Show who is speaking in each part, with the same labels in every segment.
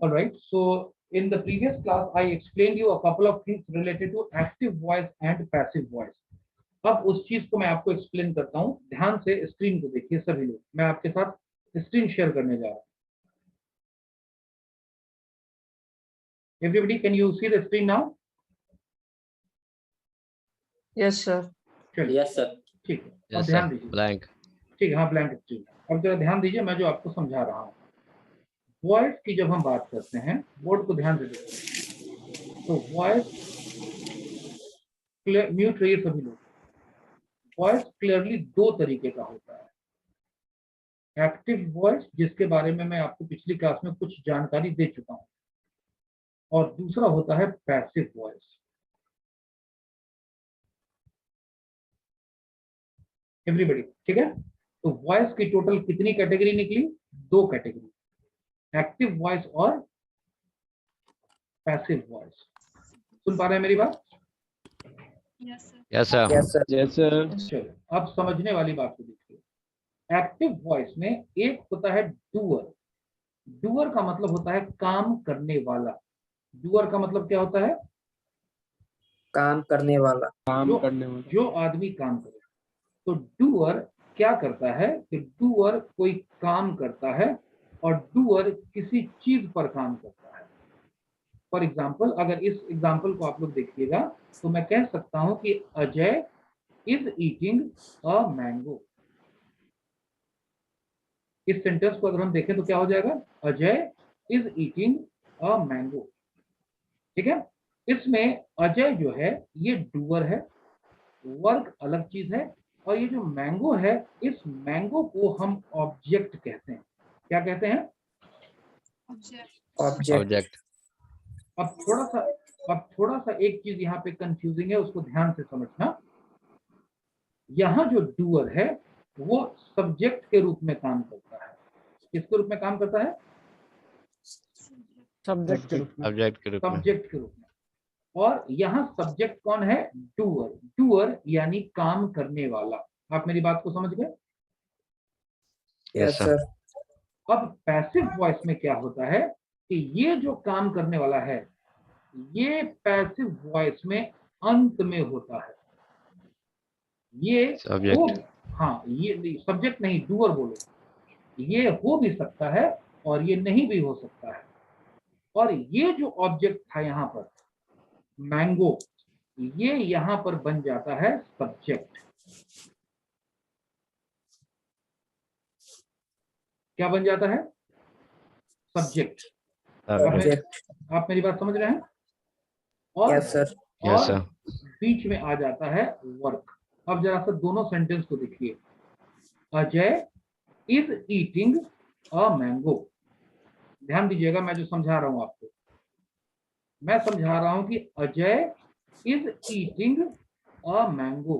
Speaker 1: All right. So in the previous class, I explained you a couple of things related to active voice and passive voice. अब उस चीज को मैं आपको explain करता हूँ. ध्यान से स्क्रीन को देखिए सभी लोग. मैं आपके साथ स्क्रीन शेयर करने जा रहा हूँ. Everybody, can you see the screen now?
Speaker 2: Yes, sir.
Speaker 3: Yes, sir.
Speaker 1: ठीक है.
Speaker 4: Yes,
Speaker 1: अब
Speaker 4: sir.
Speaker 1: ध्यान दीजिए.
Speaker 4: Blank.
Speaker 1: ठीक है. हाँ, ब्लैंक स्क्रीन. अब जरा ध्यान दीजिए, मैं जो आपको समझा रहा हूँ. वॉइस की जब हम बात करते हैं, बोर्ड को ध्यान से देखिए. तो वॉइस म्यूट रहिए सभी लोग. वॉइस क्लियरली दो तरीके का होता है. एक्टिव वॉइस, जिसके बारे में मैं आपको पिछली क्लास में कुछ जानकारी दे चुका हूं, और दूसरा होता है पैसिव वॉइस. एवरीबॉडी, ठीक है. तो वॉइस की टोटल कितनी कैटेगरी निकली? दो कैटेगरी, एक्टिव वॉइस और पैसिव वॉइस. सुन पा रहे हैं मेरी बात?
Speaker 4: Yes, sir.
Speaker 3: Yes, sir.
Speaker 2: Yes, sir.
Speaker 1: चलो, अब समझने वाली बात को देखिए. एक्टिव वॉइस में एक होता है डूअर. डूअर का मतलब होता है काम करने वाला. डूअर का मतलब क्या होता है?
Speaker 2: काम करने वाला.
Speaker 1: जो आदमी काम करे. तो डूअर क्या करता है कि डूअर कोई काम करता है, और डूअर किसी चीज पर काम करता है. फॉर एग्जाम्पल, अगर इस एग्जाम्पल को आप लोग देखिएगा, तो मैं कह सकता हूं कि Ajay is eating a mango. इस सेंटेंस को अगर हम देखें तो क्या हो जाएगा? Ajay is eating a mango. ठीक है. इसमें अजय जो है ये डूअर है, वर्क अलग चीज है, और ये जो मैंगो है, इस मैंगो को हम ऑब्जेक्ट कहते हैं. क्या कहते हैं?
Speaker 2: Object.
Speaker 1: अब थोड़ा सा एक चीज यहाँ पे कंफ्यूजिंग है, उसको ध्यान से समझना. यहाँ जो डूअर है वो सब्जेक्ट के रूप में काम करता है. किसके रूप में काम करता है?
Speaker 2: Subject.
Speaker 4: Object के रूप में.
Speaker 1: सब्जेक्ट के रूप में. और यहाँ सब्जेक्ट कौन है? डूअर. डूअर यानी काम करने वाला. आप मेरी बात को समझ गए?
Speaker 2: Yes, sir.
Speaker 1: अब पैसिव वॉइस में क्या होता है कि ये जो काम करने वाला है, ये पैसिव वॉइस में अंत में होता है. ये
Speaker 4: Subject.
Speaker 1: हाँ, ये सब्जेक्ट नहीं, डूअर बोलो. ये हो भी सकता है और ये नहीं भी हो सकता है. और ये जो ऑब्जेक्ट था यहाँ पर, मैंगो, ये यहाँ पर बन जाता है सब्जेक्ट. क्या बन जाता है? सब्जेक्ट. आप मेरी बात समझ रहे हैं? और
Speaker 2: Yes, sir.
Speaker 4: Yes, sir.
Speaker 1: बीच में आ जाता है वर्क. अब जरा सा दोनों सेंटेंस को देखिए. Ajay is eating a mango. ध्यान दीजिएगा, मैं जो समझा रहा हूं आपको, मैं समझा रहा हूं कि Ajay is eating a mango.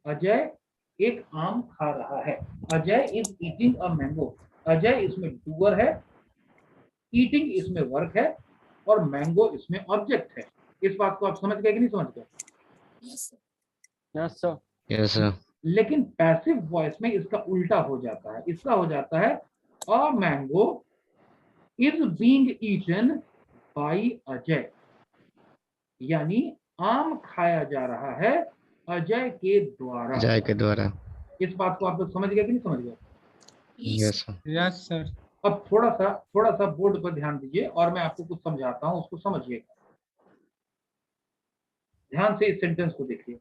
Speaker 1: Ajay एक आम खा रहा है. Ajay is eating a mango. Ajay इसमें डूअर है, ईटिंग इसमें वर्क है, और मैंगो इसमें ऑब्जेक्ट है. इस बात को आप समझ गए कि नहीं समझ गए?
Speaker 2: Yes, sir.
Speaker 4: Yes, sir.
Speaker 1: लेकिन पैसिव वॉइस में इसका उल्टा हो जाता है. इसका हो जाता है a mango is being eaten by Ajay. यानी आम खाया जा रहा है अजय के द्वारा.
Speaker 4: अजय के द्वारा.
Speaker 1: इस बात को आप लोग समझ गए कि नहीं समझ गए?
Speaker 4: Yes, sir.
Speaker 2: Yes, sir.
Speaker 1: अब थोड़ा सा बोर्ड पर ध्यान दीजिए, और मैं आपको कुछ समझाता हूं, उसको समझिएगा. ध्यान से इस सेंटेंस को देखिए.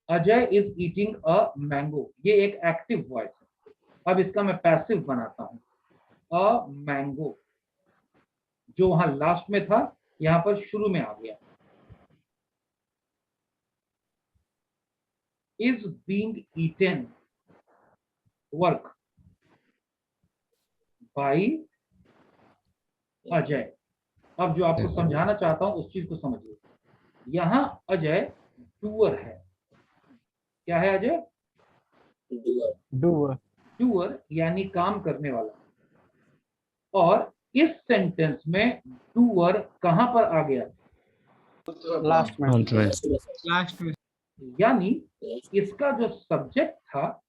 Speaker 1: Ajay is eating a mango. ये एक एक्टिव वॉइस है. अब इसका मैं पैसिव बनाता हूं. अ मैंगो जो वहां लास्ट में था, यहां पर शुरू में आ गया. Is being eaten, work, by Ajay. अब जो आपको समझाना चाहता हूं उस चीज को समझिए. यहां अजय डूअर है. क्या है अजय?
Speaker 2: Doer.
Speaker 1: डूअर यानी काम करने वाला. और इस सेंटेंस में डूअर कहां पर आ गया?
Speaker 2: लास्ट में।
Speaker 4: अंत में।
Speaker 3: लास्ट में।
Speaker 1: यानी इसका जो सब्जेक्ट था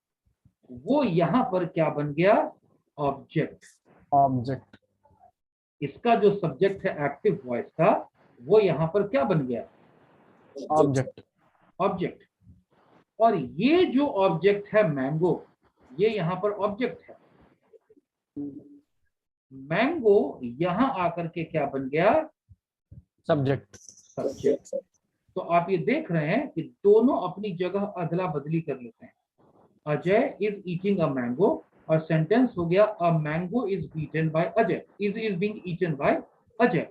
Speaker 1: वो यहां पर क्या बन गया? ऑब्जेक्ट।
Speaker 2: ऑब्जेक्ट।
Speaker 1: इसका जो सब्जेक्ट है एक्टिव वॉइस का वो यहां पर क्या बन गया?
Speaker 2: ऑब्जेक्ट।
Speaker 1: ऑब्जेक्ट। और ये जो ऑब्जेक्ट है मैंगो, ये यहां पर ऑब्जेक्ट है। मैंगो यहां आकर के क्या बन गया?
Speaker 2: सब्जेक्ट।
Speaker 1: सब्जेक्ट। तो आप ये देख रहे हैं कि दोनों अपनी जगह अदला बदली कर लेते हैं। Ajay is eating a mango और सेंटेंस हो गया a mango is beaten by Ajay, is being eaten by Ajay.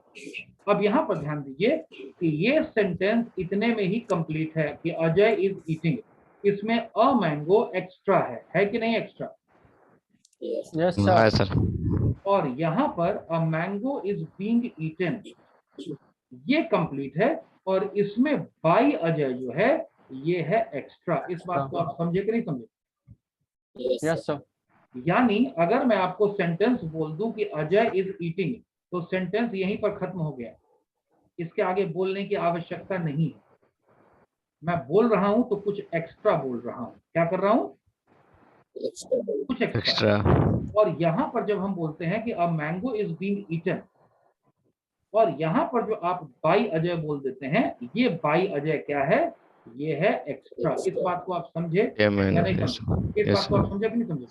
Speaker 1: अब यहां पर ध्यान दीजिए कि ये सेंटेंस इतने में ही कंप्लीट है कि अजय इज ईटिंग, इसमें अ मैंगो एक्स्ट्रा है कि नहीं एक्स्ट्रा?
Speaker 2: यस
Speaker 4: हाँ
Speaker 2: सर।
Speaker 4: सर।
Speaker 1: और यहां पर a mango is being eaten, ये कंप्लीट है और इसमें बाय अजय जो है ये है एक्स्ट्रा। इस बात को आप समझे कि नहीं समझे?
Speaker 2: Yes sir.
Speaker 1: यानी अगर मैं आपको सेंटेंस बोल दूं कि अजय इज ईटिंग, तो सेंटेंस यहीं पर खत्म हो गया, इसके आगे बोलने की आवश्यकता नहीं है। मैं बोल रहा हूं तो कुछ एक्स्ट्रा बोल रहा हूं। क्या कर रहा हूं? कुछ एक्स्ट्रा।
Speaker 4: एक्स्ट्रा।
Speaker 1: और यहां पर जब हम बोलते हैं कि a mango is being eaten, और यहां पर जो आप बाई अजय बोल देते हैं, ये बाई अजय क्या है? ये है एक्स्ट्रा। इस बात को आप समझे
Speaker 4: ये
Speaker 1: या
Speaker 4: मैंने।
Speaker 1: नहीं
Speaker 4: यस
Speaker 1: समझे? इस बात को आप समझे कि नहीं समझे?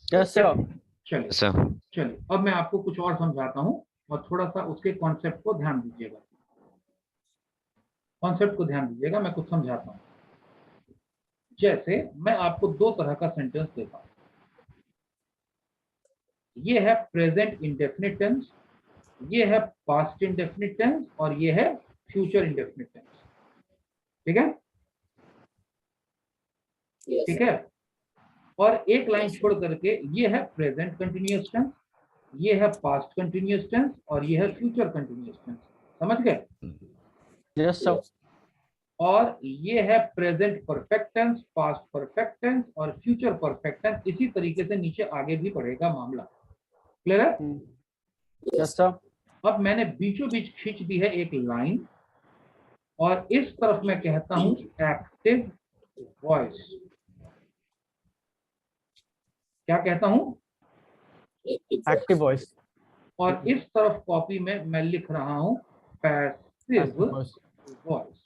Speaker 2: Yes sir.
Speaker 1: चलिए
Speaker 4: सर।
Speaker 1: चलिए, अब मैं आपको कुछ और समझाता हूं और थोड़ा सा उसके कॉन्सेप्ट को ध्यान दीजिएगा। कॉन्सेप्ट को ध्यान दीजिएगा, मैं कुछ समझाता हूं। जैसे मैं आपको दो तरह का सेंटेंस देता हूं। ये है प्रेजेंट इंडेफिनिट टेंस, ये है पास्ट इंडेफिनिट टेंस, और ये है फ्यूचर इंडेफिनिट टेंस। ठीक है? ठीक है। और एक लाइन छोड़ करके ये है प्रेजेंट कंटिन्यूअस टेंस, ये है पास्ट कंटिन्यूअस टेंस, और ये है फ्यूचर कंटिन्यूअस टेंस। समझ गए?
Speaker 2: Yes sir.
Speaker 1: और ये है present perfect tense, past perfect tense और फ्यूचर परफेक्ट टेंस। इसी तरीके से नीचे आगे भी बढ़ेगा मामला। क्लियर है?
Speaker 2: Yes sir.
Speaker 1: अब मैंने बीचों बीच खींच दी है एक लाइन, और इस तरफ मैं कहता हूं एक्टिव वॉइस। क्या कहता हूं?
Speaker 2: Active voice.
Speaker 1: और इस तरफ कॉपी में मैं लिख रहा हूं पैसिव वॉइस।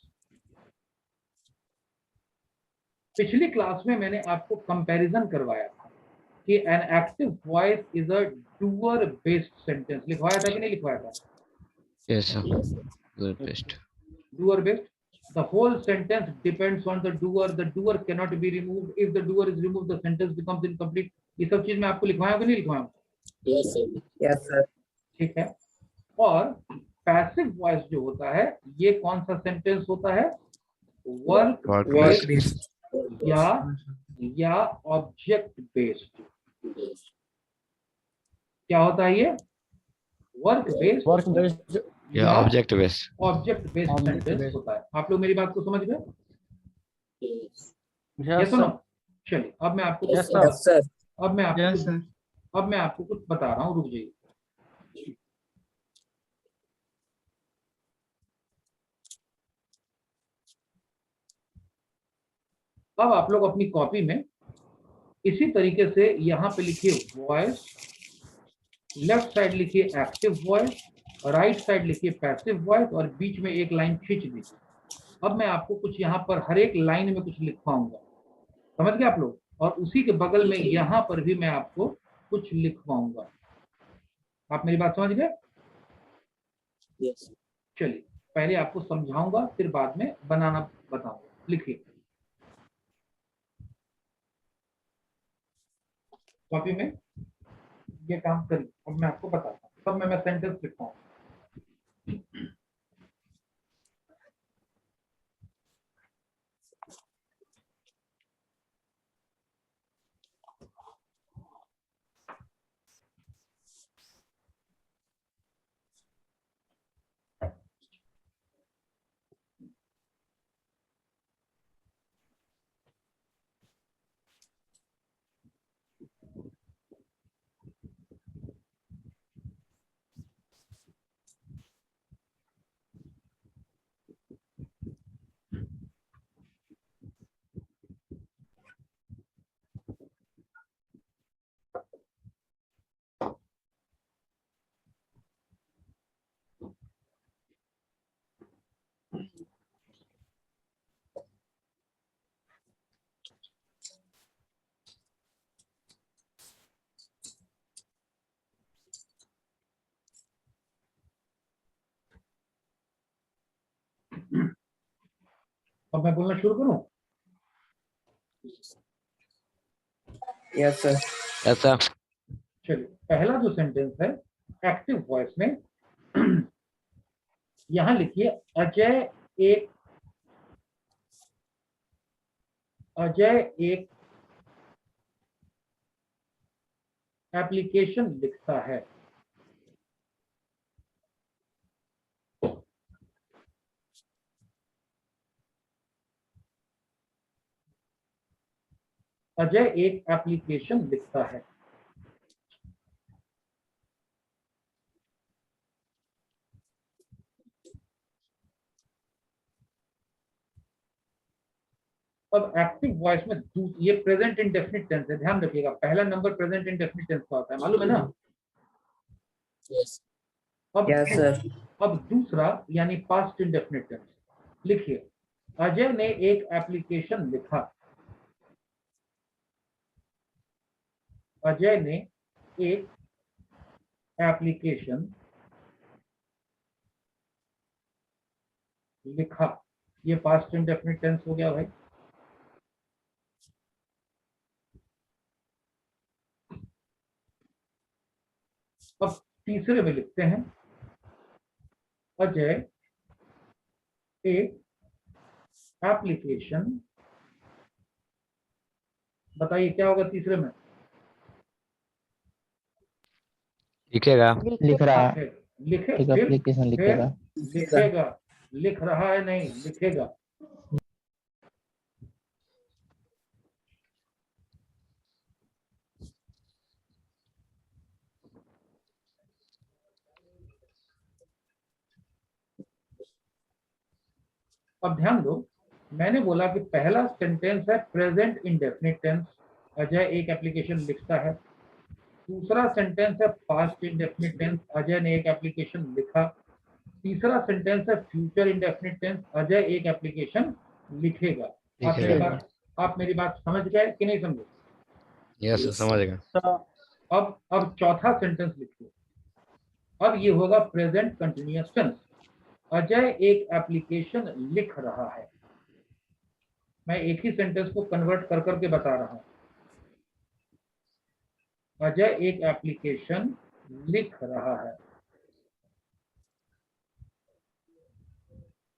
Speaker 1: पिछली क्लास में मैंने आपको कंपैरिजन करवाया था कि an active voice is a doer based sentence. लिखवाया था कि नहीं लिखवाया था?
Speaker 4: Yes sir. Good best.
Speaker 1: Doer based. The whole sentence depends on the doer. The doer cannot be removed. If the doer is removed, the sentence becomes incomplete. ये सब चीज मैं आपको लिखवाया कि नहीं लिखवाया?
Speaker 2: Yes sir.
Speaker 1: ठीक है। और पैसिव वॉइस जो होता है, ये कौन सा सेंटेंस होता है? वर्क
Speaker 4: Work
Speaker 1: बेस्ड या ऑब्जेक्ट बेस्ड। क्या होता है ये? Work
Speaker 2: work
Speaker 1: based
Speaker 2: based.
Speaker 4: या object based.
Speaker 1: Object based sentence होता है। आप लोग मेरी बात को समझ गए? ये
Speaker 2: यस
Speaker 1: सुनो।
Speaker 2: सर।
Speaker 1: चलिए, अब मैं आपको
Speaker 2: यस सर।
Speaker 1: अब मैं आपको
Speaker 3: यस सर।
Speaker 1: अब मैं आपको कुछ बता रहा हूँ, रुक जाइए। अब आप लोग अपनी कॉपी में इसी तरीके से यहाँ पे लिखिए वॉइस, लेफ्ट साइड लिखिए एक्टिव वॉइस, राइट साइड लिखिए पैसिव वॉइस, और बीच में एक लाइन खींच दीजिए। अब मैं आपको कुछ यहाँ पर हर एक लाइन में कुछ लिखवाऊंगा। समझ गए आप लोग? और उसी के बगल में यहाँ पर भी मैं आपको कुछ लिखवाऊंगा। आप मेरी बात समझ गए? चलिए, पहले आपको समझाऊंगा, फिर बाद में बनाना बताऊंगा। लिखिए कॉपी में, ये काम करिए। अब मैं आपको बताता हूँ, तब मैं सेंटेंस लिखवाऊंगा। अब मैं बोलना शुरू करूं?
Speaker 2: Yes, sir.
Speaker 4: Yes, sir.
Speaker 1: चलिए, पहला जो सेंटेंस है एक्टिव वॉइस में, यहां लिखिए अजय एक एप्लीकेशन लिखता है। अजय एक एप्लीकेशन लिखता है। अब एक्टिव वॉइस में ये प्रेजेंट इंडेफिनिट टेंस है, ध्यान रखिएगा, पहला नंबर प्रेजेंट इंडेफिनिट टेंस का होता है, मालूम है ना? अब
Speaker 2: Yes, sir.
Speaker 1: अब दूसरा यानी पास्ट इंडेफिनिट टेंस लिखिए, अजय ने एक एप्लीकेशन लिखा। अजय ने एक एप्लीकेशन लिखा। ये पास्ट इंडेफिनिट टेंस हो गया भाई। अब तीसरे में लिखते हैं, अजय एक एप्लीकेशन, बताइए क्या होगा तीसरे में?
Speaker 4: लिखेगा।
Speaker 2: लिख रहा है।
Speaker 1: लिखे,
Speaker 2: एक
Speaker 1: फिर
Speaker 2: एप्लीकेशन लिखेगा।
Speaker 1: लिखेगा, लिख रहा है नहीं, लिखेगा। अब ध्यान दो, मैंने बोला कि पहला सेंटेंस है प्रेजेंट इंडेफिनिट टेंस, अजय एक एप्लीकेशन लिखता है। दूसरा सेंटेंस है पास्ट इंडेफिनिट टेंस, अजय ने एक एप्लीकेशन लिखा। तीसरा सेंटेंस है फ्यूचर इंडेफिनिट टेंस, अजय एक एप्लीकेशन लिखेगा।
Speaker 4: लिखेगा।
Speaker 1: आप मेरी बात समझ गए कि नहीं समझे?
Speaker 4: यस सर, समझ गया।
Speaker 2: So,
Speaker 1: अब चौथा सेंटेंस लिखिए, अब ये होगा प्रेजेंट कंटिन्यूअस टेंस, अजय एक एप्लीकेशन लिख रहा है। मैं एक ही सेंटेंस को कन्वर्ट कर करके बता रहा हूं। अजय एक एप्लीकेशन लिख रहा है।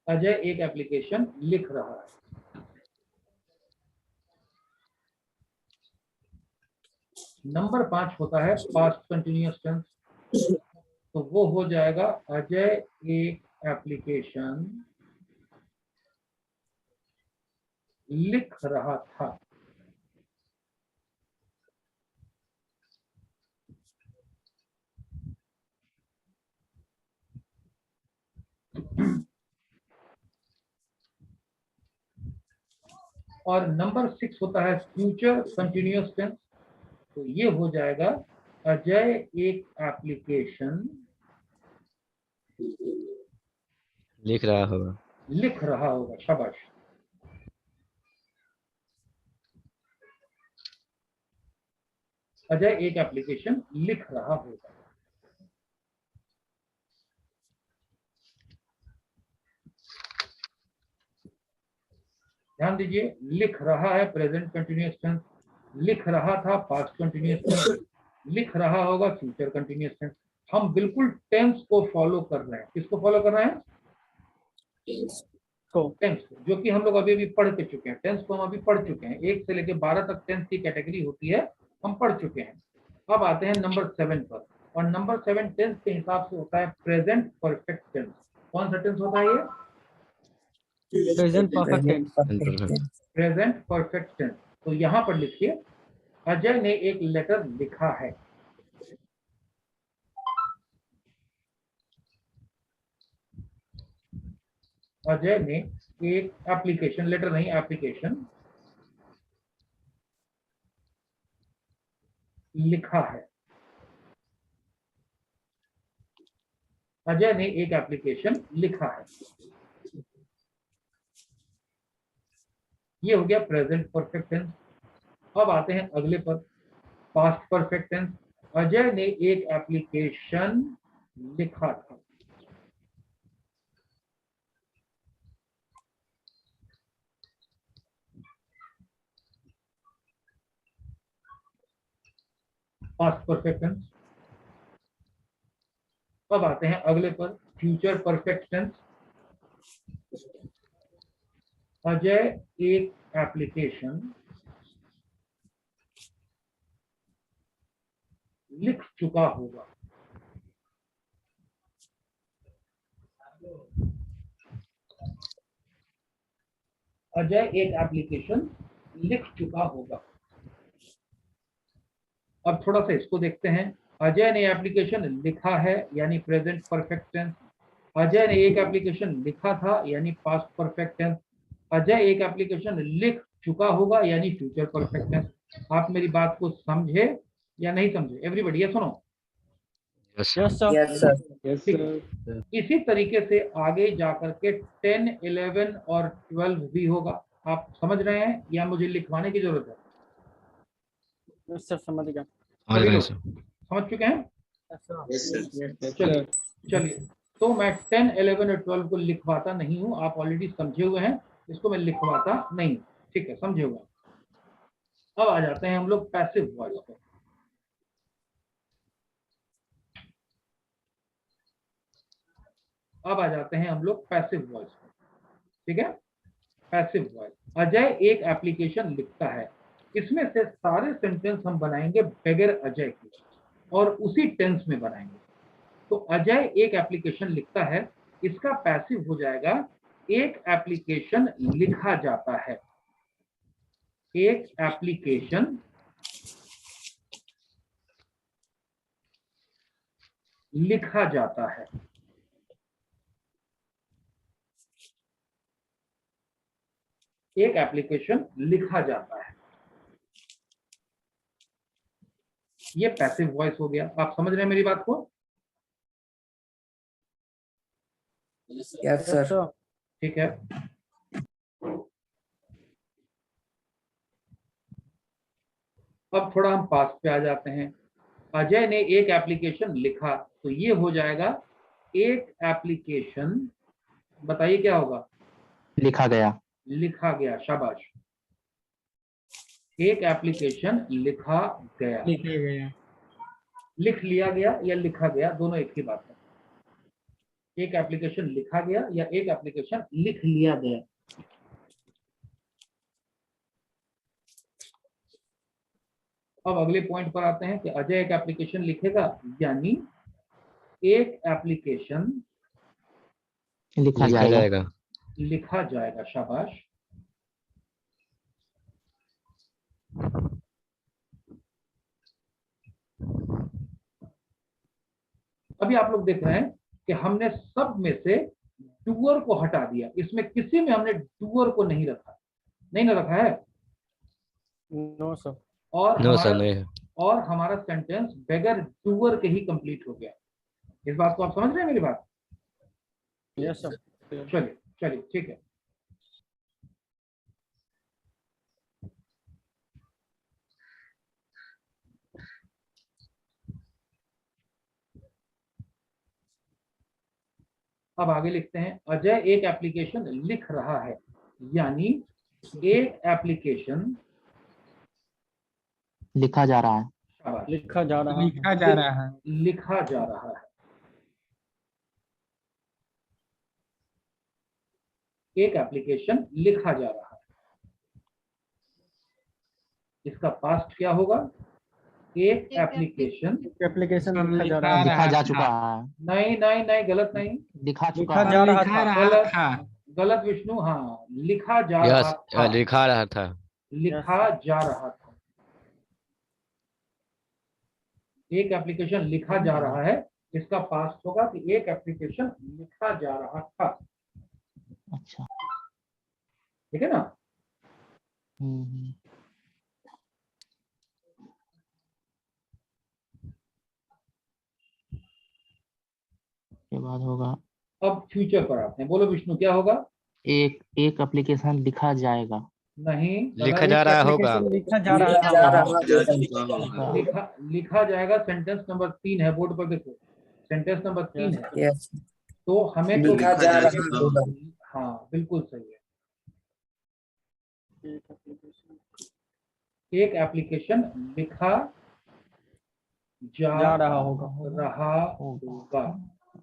Speaker 1: अजय एक एप्लीकेशन लिख रहा है। नंबर 5 होता है पास्ट कंटिन्यूअस टेंस, तो वो हो जाएगा अजय एक एप्लीकेशन लिख रहा था। और नंबर 6 होता है फ्यूचर कंटिन्यूअस टेंस, तो ये हो जाएगा अजय एक एप्लीकेशन
Speaker 4: लिख रहा होगा।
Speaker 1: लिख रहा होगा। शाबाश। अजय एक एप्लीकेशन लिख रहा होगा। ध्यान दीजिए, लिख रहा है प्रेजेंट कंटिन्यूअस टेंस, लिख रहा था पास्ट कंटिन्यूअस टेंस, लिख रहा होगा फ्यूचर कंटिन्यूअस टेंस। हम बिल्कुल टेंस को फॉलो कर रहे हैं। किसको फॉलो कर रहे हैं? टेंस को, जो कि हम लोग अभी भी पढ़ के चुके हैं। टेंस को हम अभी पढ़ चुके हैं, 1 से लेकर 12 तक टेंस की कैटेगरी होती है, हम पढ़ चुके हैं। अब आते हैं नंबर 7 पर, और नंबर 7 टेंस के हिसाब से होता है प्रेजेंट परफेक्ट टेंस। कौन सा टेंस होता है ये?
Speaker 2: Present perfect tense.
Speaker 1: Present perfect tense. तो यहां पर लिखिए, अजय ने एक लेटर लिखा है। अजय ने एक एप्लीकेशन, लेटर नहीं एप्लीकेशन लिखा है। अजय ने एक एप्लीकेशन लिखा है। ये हो गया प्रेजेंट परफेक्ट टेंस। अब आते हैं अगले पर, पास्ट परफेक्ट टेंस। अजय ने एक एप्लीकेशन लिखा था। Past perfect tense. अब आते हैं अगले पर, फ्यूचर परफेक्ट टेंस। अजय एक एप्लीकेशन लिख चुका होगा। अजय एक एप्लीकेशन लिख चुका होगा। अब थोड़ा सा इसको देखते हैं। अजय ने एप्लीकेशन लिखा है यानी प्रेजेंट परफेक्ट टेंस। अजय ने एक एप्लीकेशन लिखा था यानी पास्ट परफेक्ट टेंस। अजय एक एप्लीकेशन लिख चुका होगा यानी फ्यूचर परफेक्ट टेंस। आप मेरी बात को समझे या नहीं समझे? एवरीबॉडी, ये सुनो।
Speaker 4: Yes
Speaker 2: Yes, sir.
Speaker 3: Yes, sir.
Speaker 2: Yes,
Speaker 1: ठीक
Speaker 2: sir.
Speaker 1: है। इसी तरीके से आगे जाकर के 10, 11 और 12 भी होगा। आप समझ रहे हैं या मुझे लिखवाने की जरूरत है?
Speaker 2: Yes, sir. समझ गया।
Speaker 4: समझ
Speaker 1: सभी
Speaker 4: गए
Speaker 1: लोग
Speaker 4: सर।
Speaker 1: समझ चुके हैं?
Speaker 2: Yes, sir.
Speaker 3: Yes, sir.
Speaker 2: Yes,
Speaker 1: चलिए
Speaker 2: sir.
Speaker 1: चलिए, तो मैं 10, 11 और 12 को लिखवाता नहीं हूं। आप ऑलरेडी समझे हुए हैं, इसको मैं लिखवाता नहीं। ठीक है, समझे हुए। अब आ जाते हैं हम लोग पैसिव वॉइस पर। अब आ जाते हैं हम लोग पैसिव वॉइस पर। ठीक है, पैसिव वॉइस। अजय एक एप्लीकेशन लिखता है। इसमें से सारे सेंटेंस हम बनाएंगे बगैर अजय के और उसी टेंस में बनाएंगे। तो अजय एक एप्लीकेशन लिखता है, इसका पैसिव हो जाएगा एक एप्लीकेशन लिखा जाता है। एक एप्लीकेशन लिखा जाता है। एक एप्लीकेशन लिखा जाता है, ये पैसिव वॉइस हो गया। आप समझ रहे हैं मेरी बात को?
Speaker 3: Yes,
Speaker 2: Yes,
Speaker 3: sir.
Speaker 2: sir.
Speaker 1: ठीक है। अब थोड़ा हम पास्ट पे आ जाते हैं। अजय ने एक एप्लीकेशन लिखा, तो ये हो जाएगा एक एप्लीकेशन, बताइए क्या होगा?
Speaker 5: लिखा गया।
Speaker 1: लिखा गया, शाबाश। एक एप्लीकेशन लिखा गया।
Speaker 2: लिखा गया।
Speaker 1: लिख लिया गया या लिखा गया, दोनों एक ही बात है। एक एप्लीकेशन लिखा गया या एक एप्लीकेशन लिख लिया गया। अब अगले पॉइंट पर आते हैं कि अजय एक एप्लीकेशन लिखेगा यानी एक एप्लीकेशन
Speaker 5: लिखा
Speaker 4: लिखा
Speaker 5: जाएगा।
Speaker 4: जाएगा।
Speaker 1: लिखा जाएगा, शाबाश। अभी आप लोग देख रहे हैं कि हमने सब में से डूअर को हटा दिया। इसमें किसी में हमने डूअर को नहीं रखा, नहीं ना रखा है।
Speaker 2: No, sir.
Speaker 1: और
Speaker 4: नो सर,
Speaker 1: हमारा
Speaker 4: नहीं है।
Speaker 1: और हमारा सेंटेंस बगैर डूअर के ही कंप्लीट हो गया। इस बात को आप समझ रहे हैं मेरी बात?
Speaker 2: Yes, sir.
Speaker 1: चलिए चलिए, ठीक है। अब आगे लिखते हैं, अजय एक एप्लीकेशन लिख रहा है यानी एक एप्लीकेशन
Speaker 5: लिखा जा रहा है।
Speaker 1: शाबाश,
Speaker 2: लिखा जा रहा है।
Speaker 6: लिखा जा रहा है।
Speaker 1: लिखा जा रहा है। एक एप्लीकेशन लिखा जा रहा है, इसका पास्ट क्या होगा? एक एप्लीकेशन।
Speaker 2: एप्लीकेशन लिखा जा
Speaker 6: लिखा
Speaker 2: रहा है।
Speaker 5: लिखा जा
Speaker 6: रहा
Speaker 5: चुका
Speaker 6: था।
Speaker 5: है।
Speaker 1: नहीं नहीं नहीं, गलत नहीं,
Speaker 5: लिखा चुका
Speaker 2: लिखा
Speaker 5: है।
Speaker 2: जा रहा
Speaker 6: लिखा
Speaker 2: था।
Speaker 6: रहा
Speaker 1: गलत
Speaker 6: था।
Speaker 1: गलत विष्णु, हाँ, लिखा जा रहा
Speaker 4: यस,
Speaker 1: था।
Speaker 4: लिखा रहा था।
Speaker 1: लिखा जा रहा था। एक एप्लीकेशन लिखा जा रहा है, इसका पास्ट होगा कि एक एप्लीकेशन लिखा जा रहा था।
Speaker 5: अच्छा।
Speaker 1: ठीक है ना?
Speaker 5: हम्म। के बाद होगा
Speaker 1: अब फ्यूचर पर आते हैं। बोलो विष्णु, क्या होगा?
Speaker 5: एक एप्लीकेशन लिखा जाएगा।
Speaker 1: नहीं,
Speaker 4: लिखा जा रहा होगा।
Speaker 2: एप्लीकेशन लिखा जा रहा
Speaker 3: लिखा जा
Speaker 2: था।
Speaker 3: रहा होगा।
Speaker 1: लिखा जाएगा सेंटेंस नंबर 3 है, बोर्ड पर देखो, सेंटेंस नंबर 3 है।
Speaker 3: Yes.
Speaker 1: तो हमें तो
Speaker 3: लिखा जा रहा होगा।
Speaker 1: हाँ, बिल्कुल सही है। एक एप्लीकेशन लिखा
Speaker 2: जा रहा होगा।
Speaker 1: रहा होगा।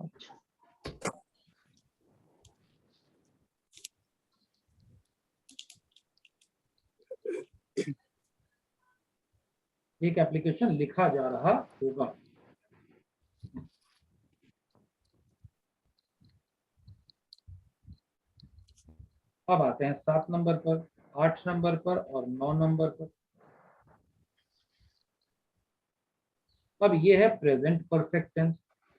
Speaker 5: अच्छा,
Speaker 1: एक एप्लीकेशन लिखा जा रहा होगा। अब आते हैं 7 नंबर पर, 8 नंबर पर और 9 नंबर पर। अब ये है प्रेजेंट परफेक्ट टेंस।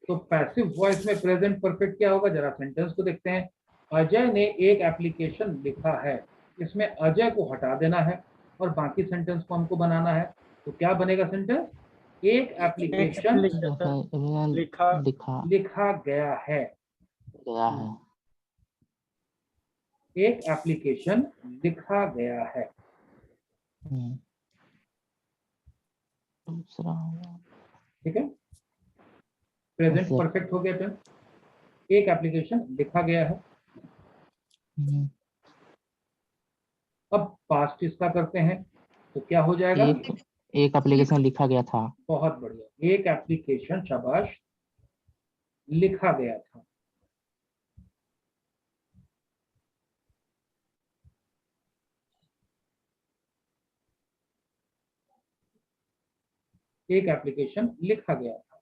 Speaker 1: तो पैसिव वॉइस में प्रेजेंट परफेक्ट क्या होगा, जरा सेंटेंस को देखते हैं। अजय ने एक एप्लीकेशन लिखा है। इसमें अजय को हटा देना है और बाकी सेंटेंस को हमको बनाना है। तो क्या बनेगा सेंटेंस, एक एप्लीकेशन
Speaker 2: लिखा
Speaker 1: लिखा गया है।
Speaker 5: गया है।
Speaker 1: एक एप्लीकेशन लिखा गया है।
Speaker 5: दूसरा होगा
Speaker 1: ठीक है, प्रेजेंट
Speaker 5: अच्छा।
Speaker 1: परफेक्ट हो गया टेंस, एक एप्लीकेशन लिखा गया है। अब पास्ट इसका करते हैं तो क्या हो जाएगा,
Speaker 5: एक एप्लीकेशन लिखा गया था।
Speaker 1: बहुत बढ़िया, एक एप्लीकेशन, शाबाश, लिखा गया था। एक एप्लीकेशन लिखा गया था।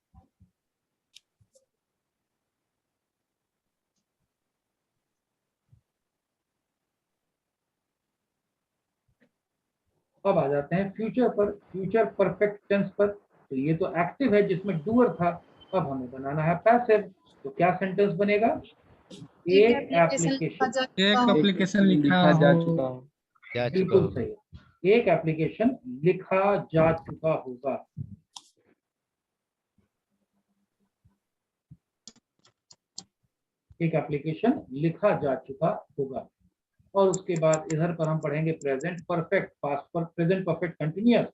Speaker 1: अब आ जाते हैं फ्यूचर पर, फ्यूचर परफेक्ट टेंस पर। तो ये तो एक्टिव है जिसमें डूअर था, अब हमें बनाना है पैसिव। तो क्या सेंटेंस बनेगा, एक
Speaker 6: एप्लीकेशन लिखा
Speaker 2: जा
Speaker 6: हो।
Speaker 2: चुका हो।
Speaker 4: जा चुका
Speaker 1: बिल्कुल
Speaker 4: होगा।
Speaker 1: सही, एक एप्लीकेशन लिखा जा चुका होगा। एक एप्लीकेशन लिखा जा चुका होगा। और उसके बाद इधर पर हम पढ़ेंगे प्रेजेंट परफेक्ट, पास्ट पर present perfect continuous,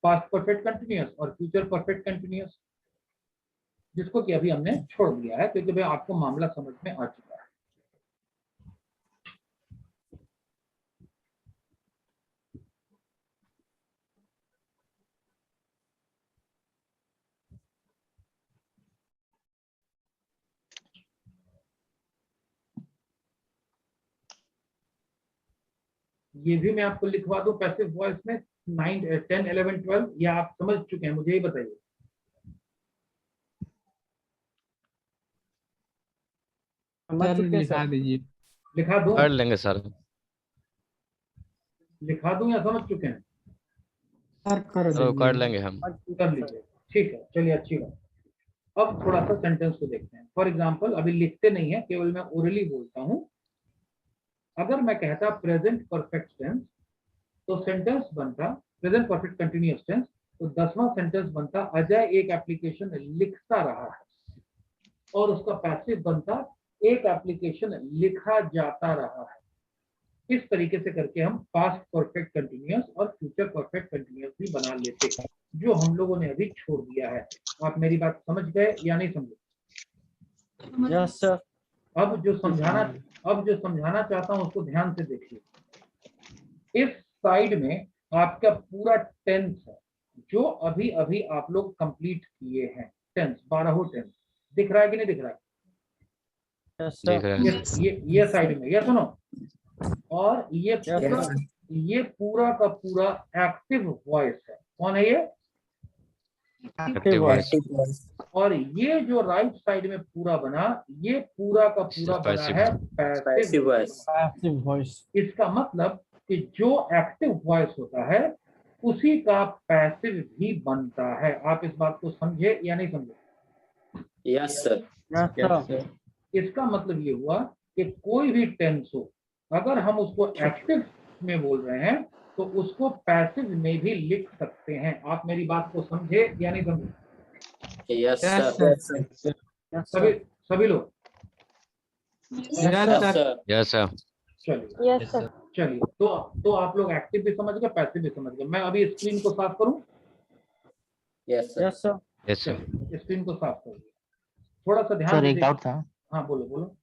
Speaker 1: past perfect continuous और फ्यूचर परफेक्ट कंटिन्यूअस, जिसको कि अभी हमने छोड़ दिया है क्योंकि भाई आपको मामला समझ में आ चुका है। ये भी मैं आपको लिखवा दूं पैसिव वॉइस में, 9, 10, 11, 12, या आप समझ चुके हैं, मुझे ही बताइए।
Speaker 2: समझ चुके
Speaker 6: लिखा
Speaker 2: सर।
Speaker 6: दीजिए।
Speaker 1: लिखा दूं,
Speaker 4: कर लेंगे सर।
Speaker 1: लिखा दूं या समझ चुके हैं,
Speaker 6: सर कर
Speaker 4: तो कर
Speaker 6: दीजिए।
Speaker 4: लेंगे हम।
Speaker 1: कर लीजिए, ठीक है, चलिए अच्छी बात। अब थोड़ा सा सेंटेंस को देखते हैं। फॉर एग्जाम्पल, अभी लिखते नहीं है, केवल मैं ओरली बोलता हूं। अगर मैं कहता प्रेजेंट परफेक्ट टेंस तो सेंटेंस बनता प्रेजेंट परफेक्ट कंटिन्यूअस टेंस, तो 10वां सेंटेंस बनता अजय एक एप्लीकेशन लिखता रहा है, और उसका पैसिव बनता एक एप्लीकेशन लिखा जाता रहा है। इस तरीके से करके हम पास्ट परफेक्ट कंटिन्यूअस और फ्यूचर परफेक्ट कंटिन्यूअस भी बना लेते हैं, जो हम लोगों ने अभी छोड़ दिया है। आप मेरी बात समझ गए या नहीं समझे?
Speaker 2: Yes sir.
Speaker 1: अब जो समझाना चाहता हूं उसको ध्यान से देखिए। इस साइड में आपका पूरा टेंस है, जो अभी अभी आप लोग कंप्लीट किए हैं। टेंस, 12 टेंस दिख रहा है कि नहीं दिख रहा है?
Speaker 2: यस
Speaker 4: देख
Speaker 2: सर।
Speaker 4: रहे हैं।
Speaker 1: ये साइड में, ये सुनो, और ये पूरा का पूरा एक्टिव वॉइस है। कौन है ये?
Speaker 4: Active voice.
Speaker 1: और ये जो राइट साइड में पूरा बना, ये पूरा का पूरा बना है पैसिव वॉइस।
Speaker 2: Passive voice.
Speaker 1: इसका मतलब कि जो एक्टिव वॉइस होता है उसी का पैसिव भी बनता है। आप इस बात को समझे या नहीं समझे?
Speaker 3: Yes sir.
Speaker 2: Yes sir.
Speaker 1: इसका मतलब ये हुआ कि कोई भी टेंस हो, अगर हम उसको एक्टिव में बोल रहे हैं तो उसको पैसिव में भी लिख सकते हैं। आप मेरी बात को समझे या नहीं समझे?
Speaker 3: Yes sir.
Speaker 1: सभी लोग
Speaker 3: यस सर।
Speaker 4: Yes sir.
Speaker 1: चलिए चलिए, तो आप लोग एक्टिव भी समझ गए, पैसिव भी समझ गए। मैं अभी स्क्रीन को साफ करूं?
Speaker 3: Yes sir.
Speaker 2: Yes sir.
Speaker 4: Yes sir.
Speaker 1: चलिए, स्क्रीन को साफ करिए, थोड़ा सा ध्यान
Speaker 5: सर एक
Speaker 1: दीजिए।
Speaker 5: डाउट था
Speaker 1: हाँ बोलो बोलो।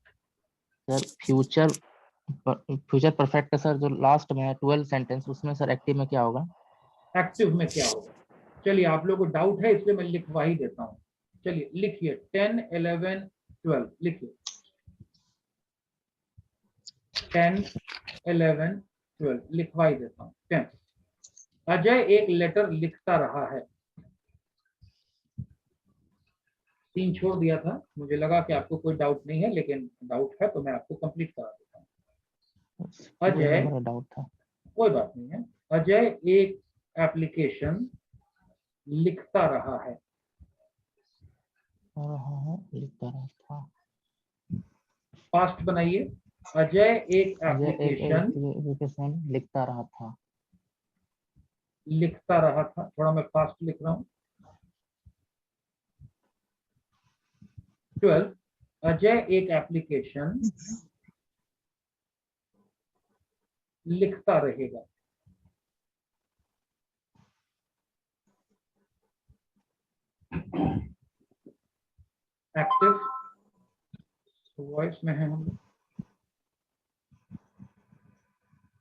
Speaker 5: सर, फ्यूचर परफेक्ट का सर जो लास्ट में है 12 सेंटेंस, उसमें सर एक्टिव में क्या होगा?
Speaker 1: एक्टिव में क्या होगा? चलिए आप लोगों को डाउट है इसलिए मैं लिखवा ही देता हूँ। चलिए लिखिए 10, 11, 12 लिखिए 10, 11, 12 लिखवा ही देता हूँ। 10 अजय एक लेटर लिखता रहा है। 3 छोड़ दिया था, मुझे लगा कि आपको कोई डाउट नहीं है, लेकिन डाउट है तो मैं आपको कंप्लीट करा देता हूँ। अजय,
Speaker 5: मेरा डाउट था।
Speaker 1: कोई बात नहीं है। अजय एक एप्लीकेशन लिखता रहा है।
Speaker 5: लिखता रहा था।
Speaker 1: फास्ट बनाइए। अजय एक
Speaker 5: अजय एक
Speaker 1: एप्लीकेशन
Speaker 5: एप्लीकेशन लिखता रहा था।
Speaker 1: लिखता रहा था, थोड़ा मैं फास्ट लिख रहा हूँ। 12 अजय एक एप्लीकेशन लिखता रहेगा। एक्टिव वॉइस में है हम।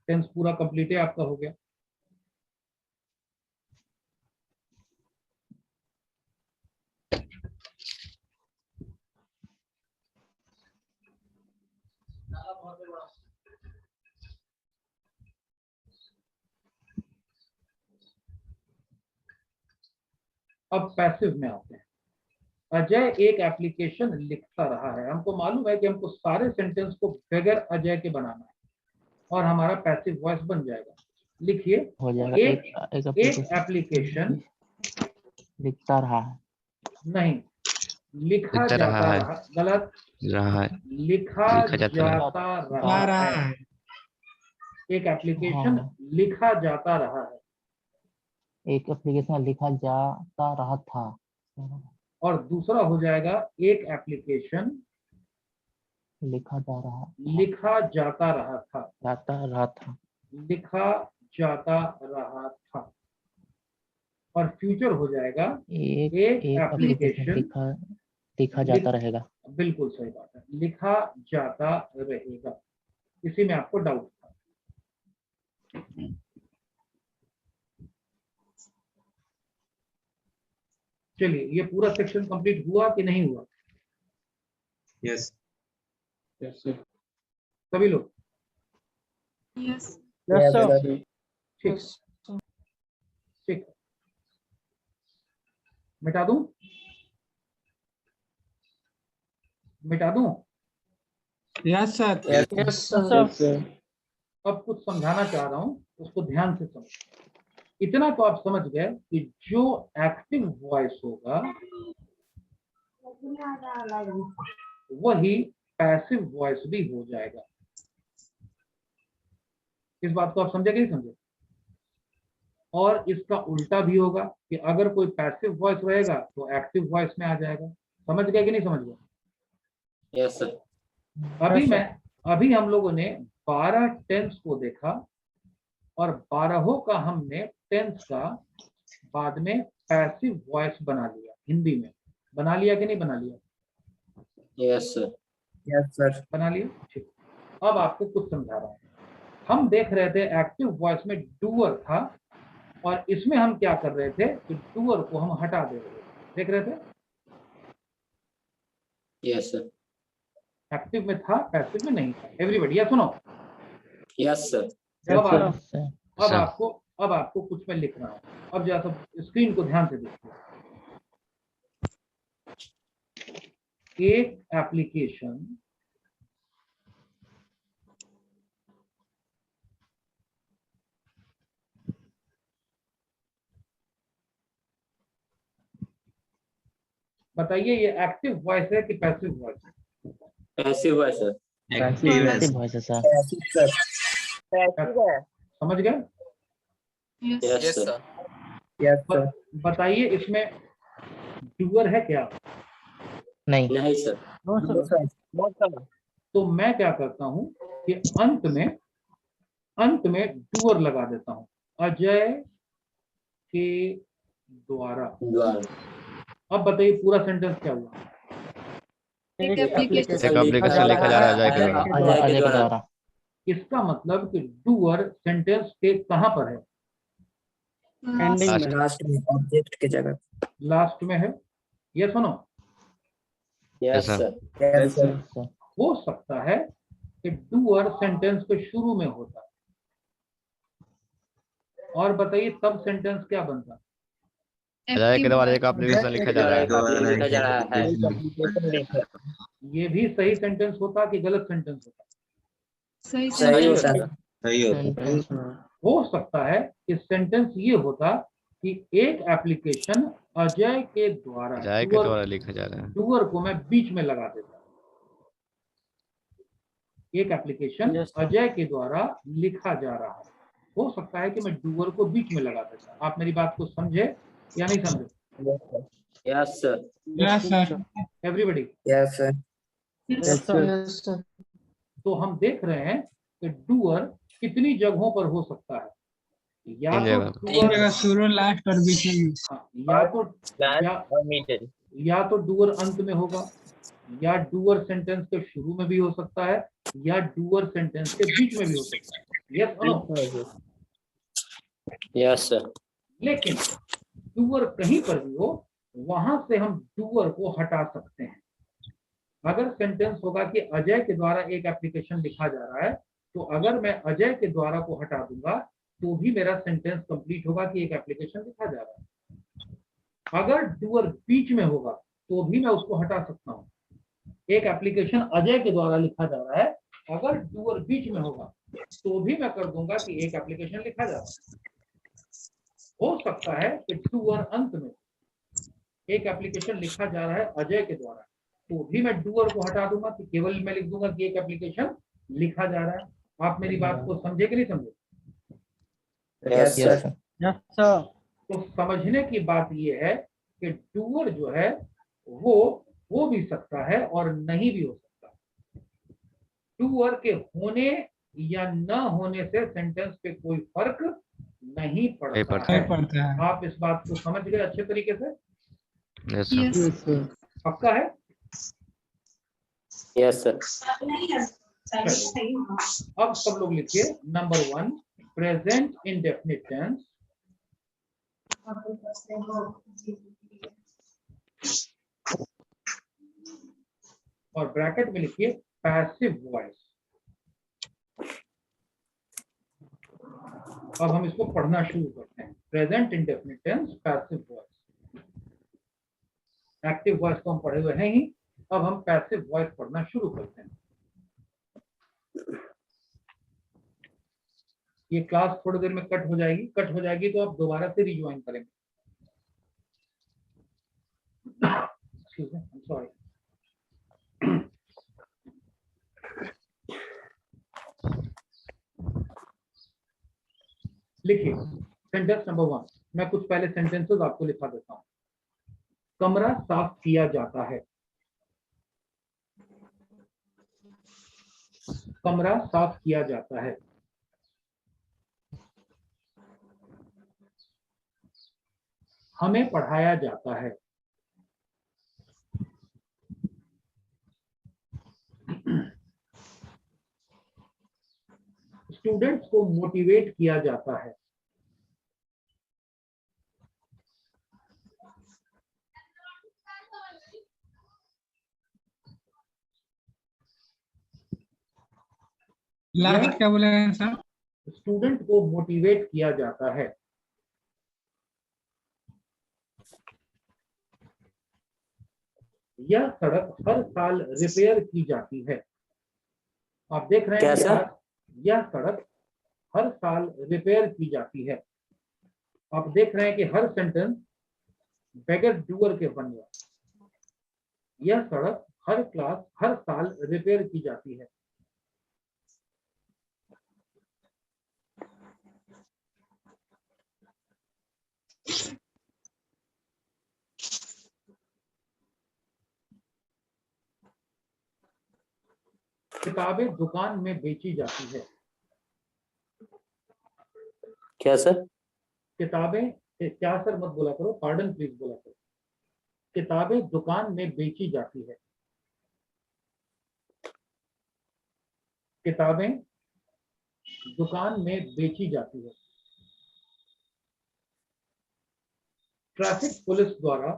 Speaker 1: टेंस पूरा कंप्लीट है आपका, हो गया। अब पैसिव में आते हैं। अजय एक एप्लीकेशन लिखता रहा है। हमको मालूम है कि हमको सारे सेंटेंस को बगैर अजय के बनाना है और हमारा पैसिव वॉइस बन जाएगा। लिखिए
Speaker 5: हो जाएगा।
Speaker 1: एक एप्लीकेशन
Speaker 5: लिखता रहा है।
Speaker 1: नहीं, लिखा
Speaker 4: लिखता
Speaker 1: जाता
Speaker 4: रहा है।
Speaker 1: रहा। गलत।
Speaker 4: रहा है।
Speaker 1: लिखा
Speaker 4: जाता
Speaker 1: रहा है। एक एप्लीकेशन लिखा जाता रहा है।
Speaker 5: एक एप्लीकेशन लिखा जाता रहा था।
Speaker 1: और दूसरा हो जाएगा एक एप्लीकेशन
Speaker 5: लिखा जा रहा
Speaker 1: लिखा जाता रहा था।
Speaker 5: जाता रहा था।
Speaker 1: लिखा जाता रहा था। और फ्यूचर हो जाएगा
Speaker 5: एक
Speaker 1: एप्लीकेशन
Speaker 5: लिखा जाता रहेगा।
Speaker 1: बिल्कुल सही बात है, लिखा जाता रहेगा। इसी में आपको डाउट था। चलिए ये पूरा सेक्शन कंप्लीट हुआ कि नहीं हुआ?
Speaker 6: Yes yes sir.
Speaker 1: सभी लोग
Speaker 2: Yes, sir.
Speaker 1: ठीक ठीक। मिटा दूं? मिटा दूं?
Speaker 6: Yes sir.
Speaker 2: Yes, sir.
Speaker 1: अब कुछ समझाना चाह रहा हूं, उसको ध्यान से समझ। इतना तो आप समझ गए कि जो एक्टिव वॉइस होगा वही पैसिव वॉइस भी हो जाएगा। इस बात को आप समझे कि नहीं समझे? और इसका उल्टा भी होगा कि अगर कोई पैसिव वॉइस रहेगा तो एक्टिव वॉइस में आ जाएगा। समझ गए कि नहीं समझ गए?
Speaker 3: Yes sir.
Speaker 1: अभी हम लोगों ने 12 टेंस को देखा और 12 का हमने टेंस का बाद में पैसिव वॉइस बना लिया। हिंदी में बना लिया कि नहीं बना लिया?
Speaker 3: Yes sir.
Speaker 6: Yes sir.
Speaker 1: बना लिया। ठीक। अब आपको कुछ समझा रहा हूं। हम देख रहे थे एक्टिव वॉइस में डूअर था और इसमें हम क्या कर रहे थे कि डूअर को हम हटा दे रहे थे। देख रहे थे
Speaker 3: यस सर।
Speaker 1: एक्टिव में था, पैसिव में नहीं था। एवरीबॉडी या सुनो।
Speaker 3: Yes sir.
Speaker 1: अब आपको कुछ मैं लिख रहा हूं। अब जरा सब स्क्रीन को ध्यान से देखिए। एक एप्लीकेशन बताइए ये एक्टिव वॉइस है कि पैसिव वॉइस है?
Speaker 3: पैसिव है सर।
Speaker 5: पैसिव वॉइस है सर।
Speaker 1: समझ गए?
Speaker 3: Yes sir.
Speaker 6: Yes sir.
Speaker 1: बताइए इसमें डूअर है क्या?
Speaker 5: नहीं।
Speaker 3: नहीं सर।
Speaker 1: तो मैं क्या करता हूं कि अंत में डूअर लगा देता हूं। अजय के द्वारा। अब बताइए पूरा सेंटेंस क्या हुआ?
Speaker 2: एक
Speaker 4: एक
Speaker 2: एप्लीकेशन
Speaker 4: एप्लीकेशन लिखा जा रहा है अजय के द्वारा।
Speaker 5: अजय के द्वारा।
Speaker 1: इसका मतलब कि डूअर सेंटेंस के कहां पर है?
Speaker 2: Ending
Speaker 4: Last.
Speaker 2: में
Speaker 6: लास्ट में ऑब्जेक्ट के जगह।
Speaker 1: लास्ट में है, ये सुनो।
Speaker 3: Yes
Speaker 4: sir.
Speaker 3: Sir.
Speaker 6: Yes sir.
Speaker 5: Sir
Speaker 1: हो सकता है कि डूअर सेंटेंस के शुरू में होता है, और बताइए तब सेंटेंस क्या बनता?
Speaker 4: अजय के द्वारा एक एप्लीकेशन लिखा जा रहा है।
Speaker 3: लिखा जा रहा है।
Speaker 6: एप्लीकेशन लिखा।
Speaker 1: ये भी सही सेंटेंस होता कि गलत सेंटेंस होता?
Speaker 6: सही
Speaker 3: सही
Speaker 6: होता
Speaker 3: होता।
Speaker 6: है। सही होता है।
Speaker 1: हो सकता है कि सेंटेंस ये होता कि एक एप्लीकेशन अजय के द्वारा,
Speaker 4: अजय के द्वारा लिखा जा रहा है।
Speaker 1: डूअर को मैं बीच में लगा देता। एक एप्लीकेशन
Speaker 2: Yes, sir.
Speaker 1: अजय के द्वारा लिखा जा रहा है, हो सकता है कि मैं डूअर को बीच में लगा देता। आप मेरी बात को समझे या नहीं समझे?
Speaker 3: Yes sir.
Speaker 6: Yes sir.
Speaker 1: Everybody.
Speaker 6: Yes sir.
Speaker 2: Yes sir.
Speaker 1: तो हम देख रहे हैं कि डूअर कितनी जगहों पर हो सकता है। या
Speaker 4: तीन
Speaker 1: तो
Speaker 4: जगह पर।
Speaker 1: डूअर,
Speaker 6: शुरू, लास्ट और बीच में।
Speaker 1: हाँ, या तो डूअर अंत में होगा, या डूअर सेंटेंस के शुरू में भी हो सकता है, या डूअर सेंटेंस के बीच में भी हो सकता है। यस और नो?
Speaker 3: Yes sir.
Speaker 1: लेकिन डूअर कहीं पर भी हो, वहां से हम डूअर को हटा सकते हैं। अगर सेंटेंस होगा कि अजय के द्वारा एक एप्लीकेशन लिखा जा रहा है, तो अगर मैं अजय के द्वारा को हटा दूंगा तो भी मेरा सेंटेंस कंप्लीट होगा कि एक एप्लीकेशन लिखा जा रहा है। अगर डूअर बीच में होगा तो भी मैं उसको हटा सकता हूँ। एक एप्लीकेशन अजय के द्वारा लिखा जा रहा है, अगर डूअर बीच में होगा तो भी मैं कर दूंगा कि एक एप्लीकेशन लिखा जा रहा है। हो सकता है कि डूअर अंत में एक एप्लीकेशन लिखा जा रहा है अजय के द्वारा, तो भी मैं डूअर को हटा दूंगा कि केवल मैं लिख दूंगा कि एक एप्लीकेशन लिखा जा रहा है। आप मेरी बात को समझे कि नहीं समझे?
Speaker 3: Yes
Speaker 5: yes
Speaker 3: sir.
Speaker 5: Sir
Speaker 2: yes sir.
Speaker 1: तो समझने की बात यह है कि डूअर जो है वो हो भी सकता है और नहीं भी हो सकता। डूअर के होने या न होने से सेंटेंस पे कोई फर्क नहीं पड़ता है। आप इस बात को समझ गए अच्छे तरीके से?
Speaker 4: Yes sir.
Speaker 1: पक्का है?
Speaker 3: Yes sir.
Speaker 1: अब सब लोग लिखिए नंबर 1, प्रेजेंट इंडेफिनिट टेंस। और ब्रैकेट में लिखिए पैसिव वॉइस। अब हम इसको पढ़ना शुरू करते हैं। Present indefinite tense, passive voice. Active voice तो हम पढ़े हुए हैं ही, अब हम पैसिव वॉइस पढ़ना शुरू करते हैं। ये क्लास थोड़ी देर में कट हो जाएगी, कट हो जाएगी तो आप दोबारा से रिज्वाइन करेंगे। Excuse me, I'm sorry. लिखिए सेंटेंस नंबर 1। मैं कुछ पहले सेंटेंसेस आपको लिखा देता हूं। कमरा साफ किया जाता है। कमरा साफ किया जाता है। हमें पढ़ाया जाता है। स्टूडेंट्स को मोटिवेट किया जाता है।
Speaker 6: लास्ट क्या बोले सर?
Speaker 1: स्टूडेंट को मोटिवेट किया जाता है। यह सड़क हर साल रिपेयर की जाती है। आप देख रहे हैं कि यह सड़क हर साल रिपेयर की जाती है। आप देख रहे हैं कि हर सेंटेंस बगैर डूअर के बन गया। यह सड़क हर साल रिपेयर की जाती है। किताबें दुकान में बेची जाती है।
Speaker 3: क्या सर?
Speaker 1: किताबें, क्या सर मत बोला करो, पार्डन प्लीज बोला करो। किताबें दुकान में बेची जाती है। किताबें दुकान में बेची जाती है। ट्रैफिक पुलिस द्वारा